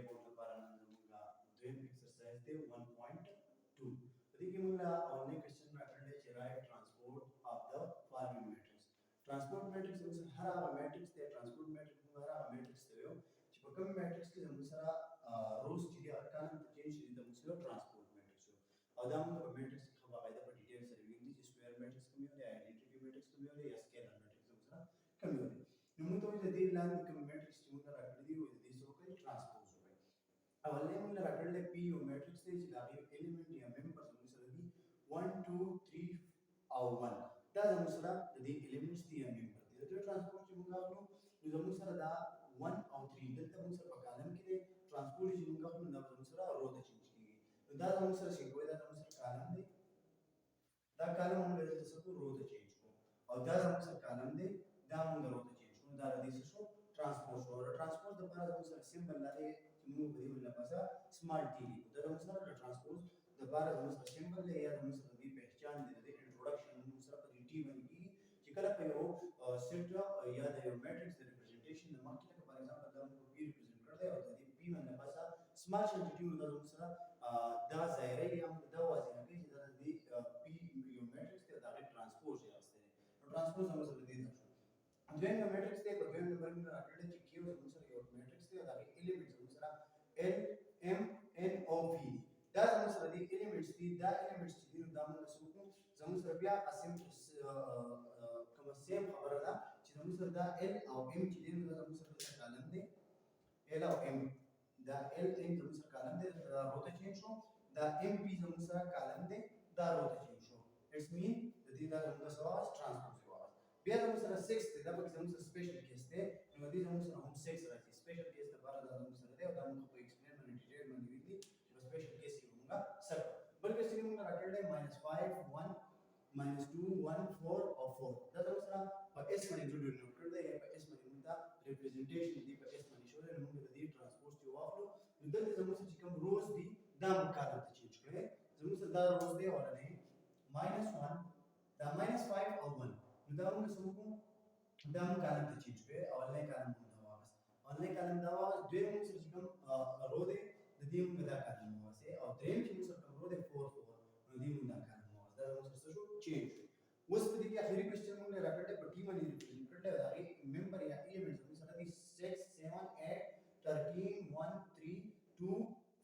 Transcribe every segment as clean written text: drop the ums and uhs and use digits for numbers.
बोर्ड लपاره नमगा दोیم एक्सरसाइज दे 1.2 देखिए मुला ऑनलाइन क्वेश्चन राखले چې right transpose of the following matrix transpose matrix موږ هر هغه matrix ته transpose matrix موږ هر هغه matrix ته یو چې په کوم matrix کې موږ سره روز چې ارقام ته چینج شي د موږ سره transport matrix او دا موږ په मैट्रिक्स کې خو باید په ډیټیل سره ویني چې سکوير मैट्रिक्स کوم یو دی آیډنټیټي मैट्रिक्स کوم یو دی یا سکیلر मैट्रिक्स موږ سره کوم یو دی نو موږ ته د دې لاندې کوم मैट्रिक्स چې موږ راکړي دی د دې سو کوي ट्रांसपोज وي اولنې موږ راکړل پی یو मैट्रिक्स دی چې دا یو الیمنٹ یا ممبر موږ سره دی 1 2 3 او 1 دا موږ سره د دې الیمنټس دی یا ممبر دی دا ट्रांसपोज چې موږ غواړو نو موږ سره دا 1 او 3 دلته موږ سره په کالم کې دی ट्रांसपोज چې موږ غواړو دا موږ سره رو ته چینج کیږي دا موږ سره شي کوی دا موږ سره کالم دی دا کالم موږ دلته څه رو ته چینج کوو او دا موږ سره کالم دی دا موږ رو ته چینج کوو دا د دې څه شو ट्रांसपोज او ट्रांसपोज د لپاره موږ سره سمبل لري چې موږ په دې لپاره سمال ټي دا موږ سره د ट्रांसपोज د لپاره موږ سره سمبل دی یا موږ سره د پہچان دی د انټروډکشن موږ سره په ټي باندې چې کله په یو سیټ یا د یو میټرکس د ریپرزنټیشن د مارکیټ په فار ایگزامپل دا موږ پی ریپرزنټ کړی او د دې پی باندې پاسه سمال شانټیټي موږ سره دا ظاهري یا دا واضح کوي چې دا د پی یو میټرکس ته د ट्रांसपोज یا استه نو ट्रांसपोज موږ سره دی دویم یو میټرکس ته په دویم نمبر کې راټل چې کیو موږ سره یو میټرکس ته دا الیمنټس موږ سره ال ام ان او پی دا موږ سره دی الیمنټس دي دا الیمنټس دي دا موږ سره زموږ سره بیا قسم کوم سیم خبره ده چې موږ سره دا ال او ام چې دي موږ سره د کالم دی ال او ام دا ال ام موږ سره کالم دی دا روته چینج شو دا ام پی موږ سره کالم دی دا روته چینج شو اټس مین د دې دا موږ سره ट्रांसपोज بیا موږ سره 6 دی دا به موږ سره سپیشل کیس دی نو دې موږ سره هم 6 راځي سپیشل کیس لپاره دا موږ سره دی او دا موږ په ایکسپلین باندې ډیټیل باندې ویلي چې سپیشل کیس یې موږ سره بلکې چې موږ راکړل دی -5 1 -2 1 4 او 4 دا موږ سره په اس باندې ډیټیل کړل دی په اس باندې موږ دا ریپرزنټیشن دی په اس باندې شوی موږ د دې ट्रांसपोज چې واخلو نو دلته موږ چې کوم روز دی دا موږ کارو ته چینج کړل موږ سره دا روز دی ولنه -1 دا -5 او 1 دا موږ سمو دا موږ کالم ته چینج کړو اولنې کالم موږ دا واغست اولنې کالم دا واغست دوی موږ سره کوم رو دی د دې موږ دا کالم واغست او دریم چې موږ سره کوم رو دی 4 4 نو دې موږ دا کالم واغست دا موږ سره شو چینج اوس په دې کې اخري کوېسچن موږ راکړل په ټی باندې ریپرزنټ کړل دا ممبر یا ایلیمنټ موږ سره دي 6 7 8 13 1 3 2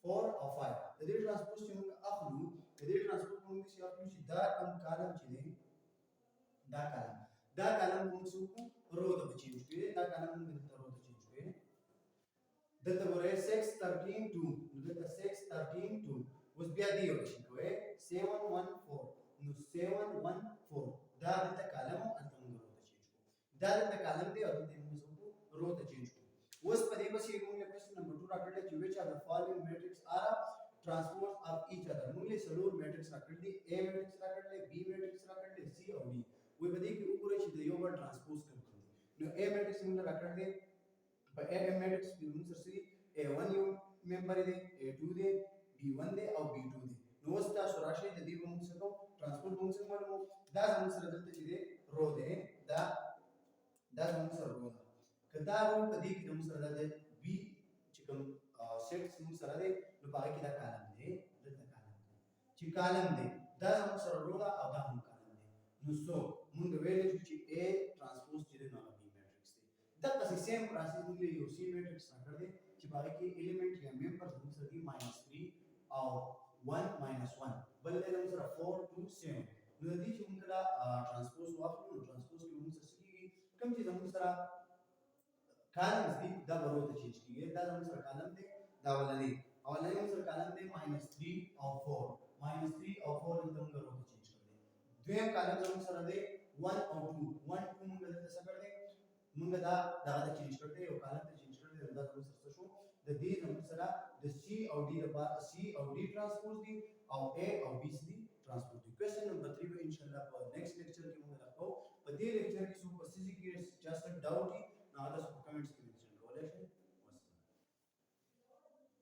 4 او 5 د دې ट्रांसपोज چې موږ اخلو د دې ट्रांसपोज موږ چې اخلو چې دا کوم کالم چې دی دا کالم موږ څو رو ته چینج کړی دا کالم موږ د رو ته چینج کړی دلته ورې 6 13 2 نو دلته 6 13 2 اوس بیا دی یو شي کوی 7 1 4 نو 7 1 4 دا دلته کالم او انت موږ رو ته چینج کړو دا دلته کالم دی او دلته موږ څو رو ته چینج کړو اوس په دې پسې موږ کوېسچن نمبر 2 راکړل چې which are the following matrix are transpose of each other موږ له سلور میټرکس راکړل دي A میټرکس راکړل B میټرکس راکړل دي C او D وې په دې کې وګورئ چې د یو بل ट्रांसपोज کوم دي نو A میټرکس موږ راکړل دي په A میټرکس کې موږ سره A1 یو ممبر دی A2 دی B1 دی او B2 دی نو اوس تاسو راشي د دې موږ سره ट्रांसपोज موږ سره معلومو دا موږ سره دلته چې دی رو دی دا موږ سره رو ده کدا رو په دې کې موږ سره د B چې کوم سیټس موږ سره دی نو پاره کې دا کالم دی دلته کالم دی چې کالم دی دا موږ سره رو ده او دا هم کالم دی نو سو موږ ویل چې A transpose چې دی نو B میټرکس دی دا څه سیم پروسس موږ یو C میټرکس راکړل دي چې پاره کې الیمنٹ یا ممبر موږ سره دی -3 او 1 -1 بل له موږ سره 4 2 7 نو د دې چې موږ دا ट्रांसपोज واخلو نو ट्रांसपोज کې موږ سره کیږي کوم چې موږ سره کالمز دي دا ورو ته چینج کیږي دا موږ سره کالم دی دا ولني اولنې موږ سره کالم دی -3 او 4 -3 او 4 د موږ ورو ته چینج کړل دویم کالم موږ سره دی 1 او 2 1 2 موږ دلته څه کړل موږ دا چینج کړل یو کالم ته چینج کړل دا موږ سره شو د دې موږ سره د C او D لپاره C او D transpose دي او A او B دي ट्रांसपोज دي کوېسچن نمبر 3 به ان شاء الله په نیکسټ لیکچر کې موږ راکو په دې لیکچر کې څو پسې کې جاست ډاوټ نو تاسو